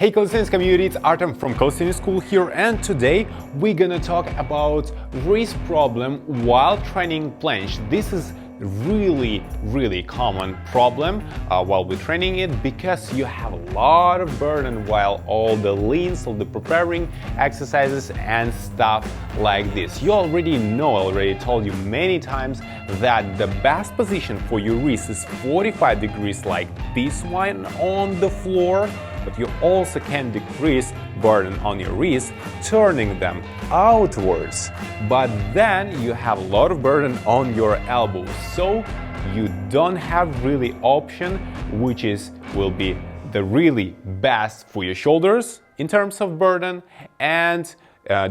Hey Calisthenics community, it's Artem from Calisthenics School here, and today we're gonna talk about wrist problem while training planche. This is really common problem while we're training it, because you have a lot of burden while all the leans, all the preparing exercises and stuff like this. You already know, I already told you many times that the best position for your wrist is 45 degrees like this one on the floor, but you also can decrease burden on your wrists, turning them outwards. But then you have a lot of burden on your elbows, so you don't have really option which will be the really best for your shoulders in terms of burden and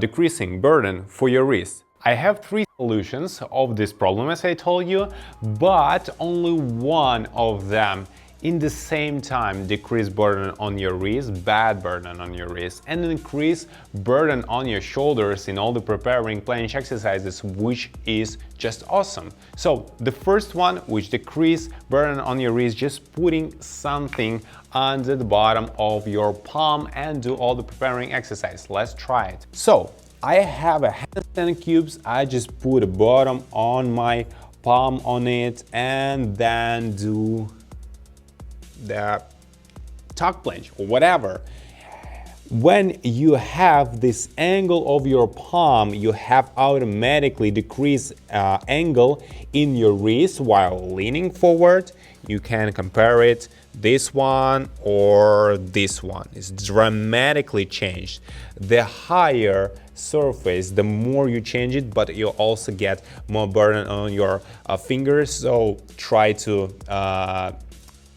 decreasing burden for your wrists. I have three solutions of this problem, as I told you, but only one of them in the same time decrease burden on your wrist, bad burden on your wrist, and increase burden on your shoulders in all the preparing planche exercises, which is just awesome. So the first one, which decrease burden on your wrist, just putting something under the bottom of your palm and do all the preparing exercise. Let's try it. So I have a handstand cubes. I just put a bottom on my palm on it and then do the tuck planche or whatever. When you have this angle of your palm, you have automatically decreased angle in your wrist while leaning forward. You can compare it this one or this one. It's dramatically changed. The higher surface, the more you change it, but you also get more burden on your fingers. So try to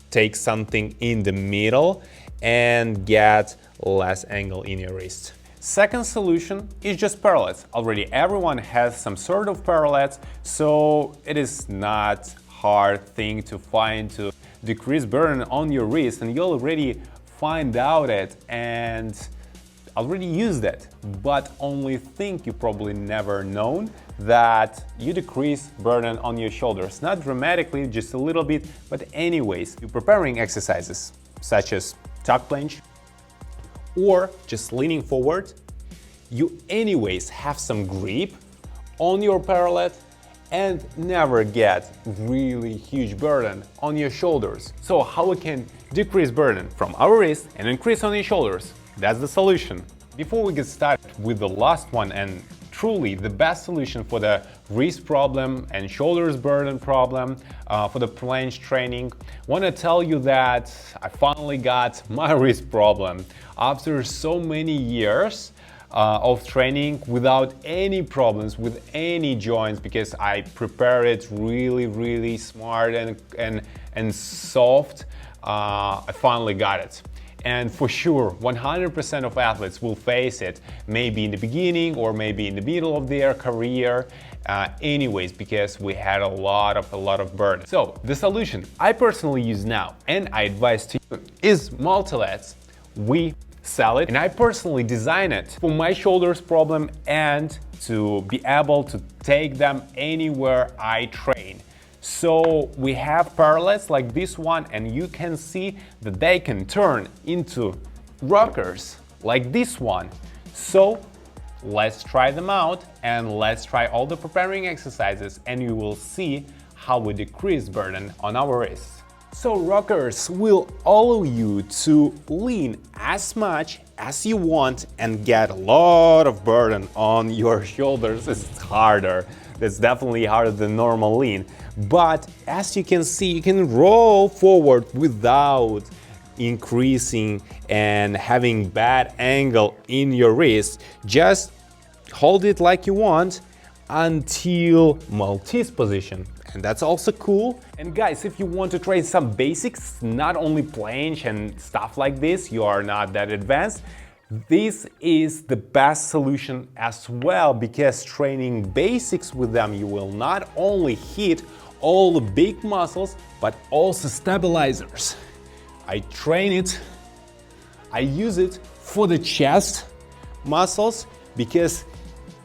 take something in the middle and get less angle in your wrist. Second solution is just parallettes. Already everyone has some sort of parallettes, so it is not hard thing to find to decrease burden on your wrist, and you already find out it and already use that. But only thing you probably never known that you decrease burden on your shoulders, not dramatically, just a little bit, but anyways, you're preparing exercises such as tuck planche or just leaning forward, you anyways have some grip on your parallel and never get really huge burden on your shoulders. So how we can decrease burden from our wrist and increase on your shoulders? That's the solution. Before we get started with the last one, and truly the best solution for the wrist problem and shoulders burden problem for the planche training, I want to tell you that I finally got my wrist problem after so many years of training without any problems with any joints, because I prepare it really smart and soft. I finally got it. And for sure, 100% of athletes will face it, maybe in the beginning or maybe in the middle of their career, anyways, because we had a lot of burden. So the solution I personally use now, and I advise to you, is MULTILLETS. We sell it, and I personally design it for my shoulders problem and to be able to take them anywhere I train. So we have parallels like this one, and you can see that they can turn into rockers like this one. So let's try them out and let's try all the preparing exercises, and you will see how we decrease burden on our wrists. So rockers will allow you to lean as much as you want and get a lot of burden on your shoulders. It's harder. That's definitely harder than normal lean. But as you can see, you can roll forward without increasing and having bad angle in your wrist. Just hold it like you want until Maltese position. And that's also cool. And guys, if you want to train some basics, not only planche and stuff like this, you are not that advanced, this is the best solution as well, because training basics with them, you will not only hit all the big muscles, but also stabilizers. I train it, I use it for the chest muscles, because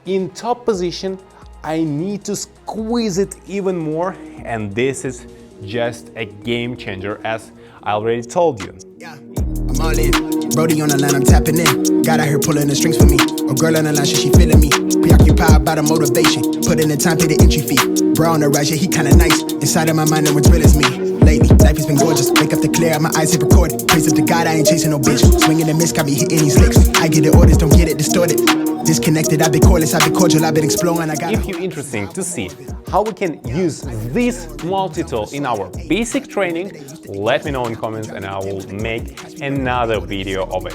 in top position, I need to squeeze it even more, and this is just a game changer, as I already told you. Yeah, I'm all in. Brody on the line, I'm tapping in. God out here pulling the strings for me. A girl on the line, she feeling me. Preoccupied by the motivation. Put in the time, pay the entry fee. Bro on the rise, yeah, he kinda nice. Inside of my mind, no one's real as me. Lately, life has been gorgeous. Wake up to clear, my eyes hit recorded. Praise up to God, I ain't chasing no bitch. Swinging and miss, got me hitting these licks. I get the orders, don't get it distorted. Disconnected, I've been cordless, I've been cordial, I've been exploring. I got. If you're interested to see how we can use this multi-tool in our basic training, let me know in comments and I will make another video of it.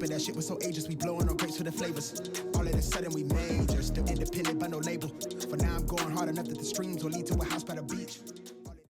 That shit was so ages, we blowing on grapes for the flavors. All of a sudden we major, still independent by no label. For now I'm going hard enough that the streams will lead to a house by the beach.